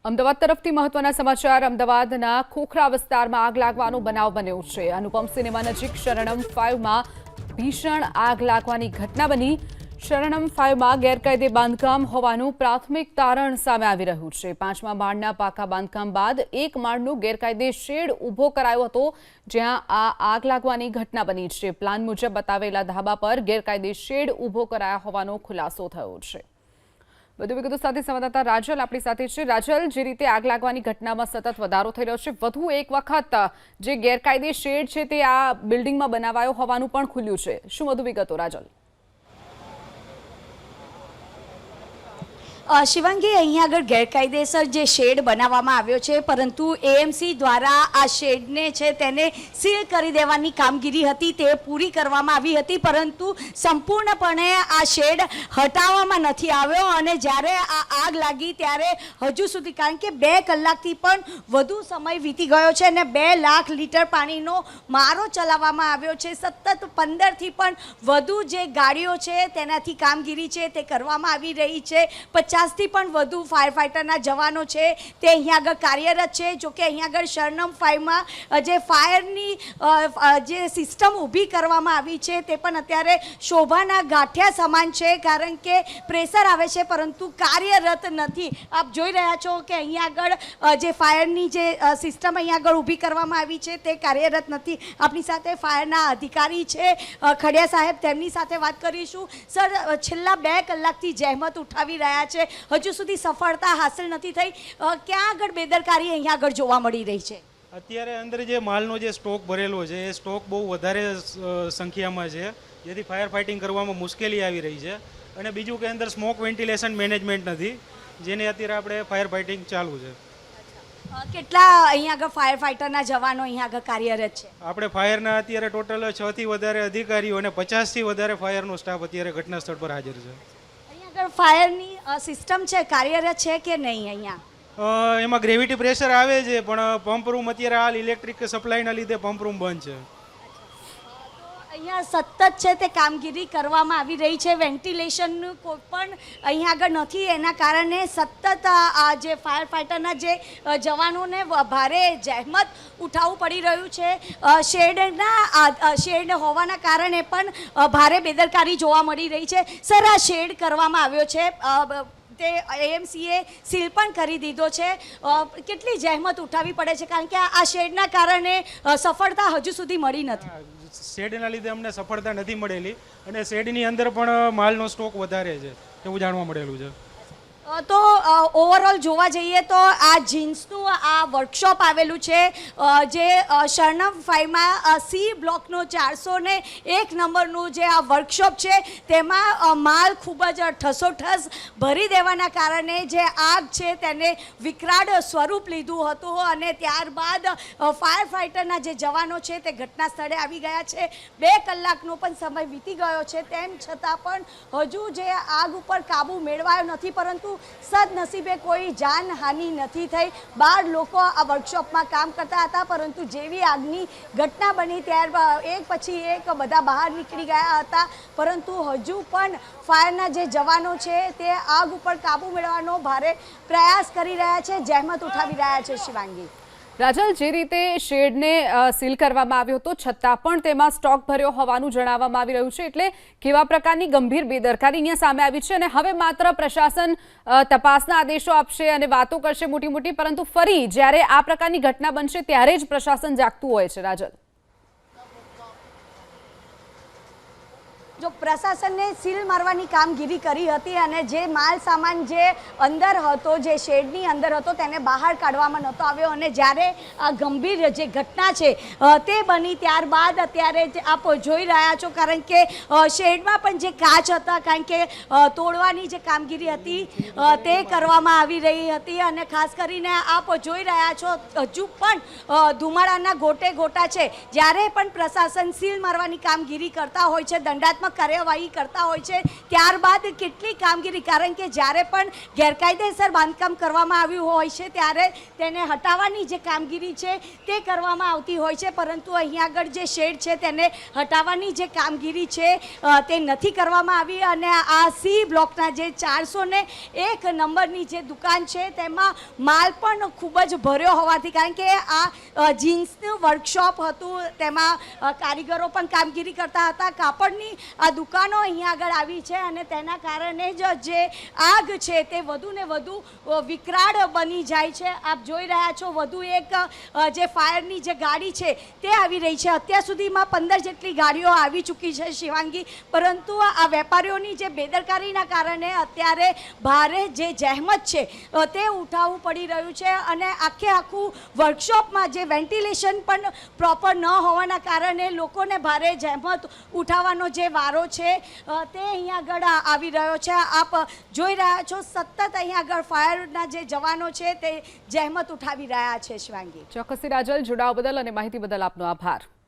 અમદાવાદ તરફથી મહત્વના સમાચાર। અમદાવાદના ખોખરા વિસ્તારમાં આગ લાગવાનો બનાવ બન્યો છે। અનુપમ સિનેમા નજીક શરણમ 5 માં ભીષણ આગ લાગવાની ઘટના બની। શરણમ 5 માં ગેરકાયદે બાંધકામ હોવાનું પ્રાથમિક તારણ સામે આવી રહ્યું છે। 5મા માળના પાકા બાંધકામ બાદ એક માળનો ગેરકાયદે શેડ ઊભો કરાયો હતો, જ્યાં આ આગ લાગવાની ઘટના બની છે। પ્લાન મુજબ બતાવેલા ધાબા પર ગેરકાયદે શેડ ઊભો કરાયા હોવાનો ખુલાસો થયો છે। વધુ વિગતો સાથે સંવાદદાતા રાજલ આપણી સાથે છે। રાજલ, જે રીતે આગ લાગવાની ઘટનામાં સતત વધારો થઈ રહ્યો છે, વધુ એક વખત જે ગેરકાયદે શેડ છે તે આ બિલ્ડિંગમાં બનાવાયો હોવાનું પણ ખુલ્યું છે। શું વધુ વિગતો રાજલ? શિવાંગી, અહીંયા આગળ ગેરકાયદેસર જે શેડ બનાવવામાં આવ્યો છે, પરંતુ એએમસી દ્વારા આ શેડને છે તેને સીલ કરી દેવાની કામગીરી હતી તે પૂરી કરવામાં આવી હતી, પરંતુ સંપૂર્ણપણે આ શેડ હટાવવામાં નથી આવ્યો। અને જ્યારે આ આગ લાગી ત્યારે હજુ સુધી, કારણ કે 2 કલાકથી પણ વધુ સમય વીતી ગયો છે અને 2 લાખ લીટર પાણીનો મારો ચલાવવામાં આવ્યો છે। સતત 15થી પણ વધુ જે ગાડીઓ છે તેનાથી કામગીરી છે તે કરવામાં આવી રહી છે। 50થી પણ વધુ ફાયર ફાઇટરના જવાનો છે તે અહીંયા આગળ કાર્યરત છે। જો કે અહીંયા આગળ શરણમ 5માં જે ફાયરની જે સિસ્ટમ ઊભી કરવામાં આવી છે તે પણ અત્યારે શોભાના ગાંઠિયા સમાન છે, કારણ કે પ્રેશર આવે છે પરંતુ કાર્યરત નથી। આપ જોઈ રહ્યા છો કે અહીંયા આગળ જે ફાયરની જે સિસ્ટમ અહીંયા આગળ ઊભી કરવામાં આવી છે તે કાર્યરત નથી। આપણી સાથે ફાયરના અધિકારી છે ખડિયા સાહેબ, તેમની સાથે વાત કરીશું। સર, છેલ્લા 2 કલાકથી જહેમત ઉઠાવી રહ્યા છે, હજુ સુધી સફળતા હાંસલ નથી થઈ, ક્યાં આગળ બેદરકારી અહીંયા આગળ જોવા મળી રહી છે? અત્યારે અંદર જે માલનો જે સ્ટોક ભરેલો છે એ સ્ટોક બહુ વધારે સંખ્યામાં છે, જેથી ફાયર ફાઇટિંગ કરવામાં મુશ્કેલી આવી રહી છે। અને બીજું કે અંદર સ્મોક વેન્ટિલેશન મેનેજમેન્ટ નથી, જેને અત્યારે આપણે ફાયર ફાઇટિંગ ચાલુ છે। કેટલા અહીંયા આગળ ફાયર ફાઇટરના જવાનો અહીંયા આગળ કાર્યરત છે? આપણે ફાયરના અત્યારે ટોટલ 6થી વધારે અધિકારીઓ અને 50થી વધારે ફાયરનો સ્ટાફ અત્યારે ઘટના સ્થળ પર હાજર છે। ફાયરની સિસ્ટમ છે કાર્યરત છે કે નહીં? અહીંયા એમાં ગ્રેવિટી પ્રેશર આવે છે, પણ પંપ રૂમ અત્યારે હાલ ઇલેક્ટ્રિક સપ્લાયના લીધે પંપ રૂમ બંધ છે। અહીંયા સતત છે તે કામગીરી કરવામાં આવી રહી છે, વેન્ટિલેશનનું કોઈ પણ અહીંયા આગળ નથી, એના કારણે સતત આ જે ફાયર ફાઇટરના જે જવાનોને ભારે જહેમત ઉઠાવવું પડી રહ્યું છે। શેડ હોવાના કારણે પણ ભારે બેદરકારી જોવા મળી રહી છે। સર, આ શેડ કરવામાં આવ્યો છે તે એએમસીએ સીલ પણ કરી દીધો છે, કેટલી જહેમત ઉઠાવવી પડે છે, કારણ કે આ શેડના કારણે સફળતા હજુ સુધી મળી નથી? શેડના લીધે અમને સફળતા નથી મળેલી, અને શેડની અંદર પણ માલનો સ્ટોક વધારે છે એવું જાણવા મળેલું છે। તો ઓવરઓલ જોવા જઈએ તો આ જીન્સનું આ વર્કશોપ આવેલું છે, જે શરણમ 5માં સી બ્લોકનો 401 નંબરનું જે આ વર્કશોપ છે તેમાં માલ ખૂબ જ ઠસોઠસ ભરી દેવાના કારણે જે આગ છે તેને વિકરાળ સ્વરૂપ લીધું હતું, અને ત્યારબાદ ફાયર ફાઇટરના જે જવાનો છે તે ઘટના સ્થળે આવી ગયા છે। 2 કલાકનો પણ સમય વીતી ગયો છે, તેમ છતાં પણ હજુ જે આગ ઉપર કાબૂ મેળવાયો નથી, પરંતુ સદનસીબે કોઈ જાનહાનિ નથી થઈ। 12 લોકો આ વર્કશોપમાં કામ કરતા હતા, પરંતુ જેવી આગની ઘટના બની ત્યારબાદ એક પછી એક બધા બહાર નીકળી ગયા હતા, પરંતુ હજુ પણ ફાયરના જે જવાનો છે તે આગ ઉપર કાબૂ મેળવવાનો ભારે પ્રયાસ કરી રહ્યા છે, જહેમત ઉઠાવી રહ્યા છે। શિવાંગી, રાજલ, જે રીતે શેડને સીલ કરવામાં આવ્યો હતો છતાં પણ તેમાં સ્ટોક ભર્યો હોવાનું જણાવવામાં આવી રહ્યું છે, એટલે કેવા પ્રકારની ગંભીર બેદરકારી અહીંયા સામે આવી છે? અને હવે માત્ર પ્રશાસન તપાસના આદેશો આપશે અને વાતો કરશે મોટી મોટી, પરંતુ ફરી જ્યારે આ પ્રકારની ઘટના બનશે ત્યારે જ પ્રશાસન જાગતું હોય છે। રાજલ, જો પ્રશાસનને સીલ મારવાની કામગીરી કરી હતી અને જે માલ સામાન જે અંદર હતો, જે શેડની અંદર હતો, તેને બહાર કાઢવામાં નહોતો આવ્યો, અને જ્યારે આ ગંભીર જે ઘટના છે તે બની ત્યારબાદ અત્યારે આપ જોઈ રહ્યા છો, કારણ કે શેડમાં પણ જે કાચ હતા, કારણ કે તોડવાની જે કામગીરી હતી તે કરવામાં આવી રહી હતી, અને ખાસ કરીને આપ જોઈ રહ્યા છો હજુ પણ ધુમાડાના ગોટે ગોટા છે। જ્યારે પણ પ્રશાસન સીલ મારવાની કામગીરી કરતા હોય છે, દંડાત્મક કાર્યવાહી કરતા હોય છે, ત્યારબાદ કેટલી કામગીરી, કારણ કે જ્યારે પણ ગેરકાયદેસર બાંધકામ કરવામાં આવ્યું હોય છે ત્યારે તેને હટાવવાની જે કામગીરી છે તે કરવામાં આવતી હોય છે, પરંતુ અહીંયા આગળ જે શેડ છે તેને હટાવવાની જે કામગીરી છે તે નથી કરવામાં આવી. અને આ સી બ્લોકના જે 401 નંબરની જે દુકાન છે તેમાં માલ પણ ખૂબ જ ભર્યો હોવાથી, કારણ કે આ જીન્સનું વર્કશોપ હતું, તેમાં કારીગરો પણ કામગીરી કરતા હતા, કાપડની આ દુકાનો અહીંયા આગળ આવી છે અને તેના કારણે જ જે આગ છે તે વધુ ને વધુ વિકરાળ બની જાય છે. આપ જોઈ રહ્યા છો વધુ એક જે ફાયરની જે ગાડી છે તે આવી રહી છે. અત્યાર સુધીમાં 15 જેટલી ગાડીઓ આવી ચૂકી છે શિવાંગી, પરંતુ આ વેપારીઓની જે બેદરકારીના કારણે અત્યારે ભારે જે જહેમત છે તે ઉઠાવવું પડી રહ્યું છે. અને આખું વર્કશોપમાં જે વેન્ટિલેશન પણ પ્રોપર ન હોવાના કારણે લોકોને ભારે જહેમત ઉઠાવવાનો જે વારો છે તે અહીંયા આગળ આવી રહ્યો છે. આપ જોઈ રહ્યા છો સતત અહીંયા આગળ ફાયરના જે જવાનો છે તે જહેમત ઉઠાવી રહ્યા છે. શિવાંગી, ચોક્કસથી રાજલ, જોડાવા બદલ અને માહિતી બદલ આપનો આભાર.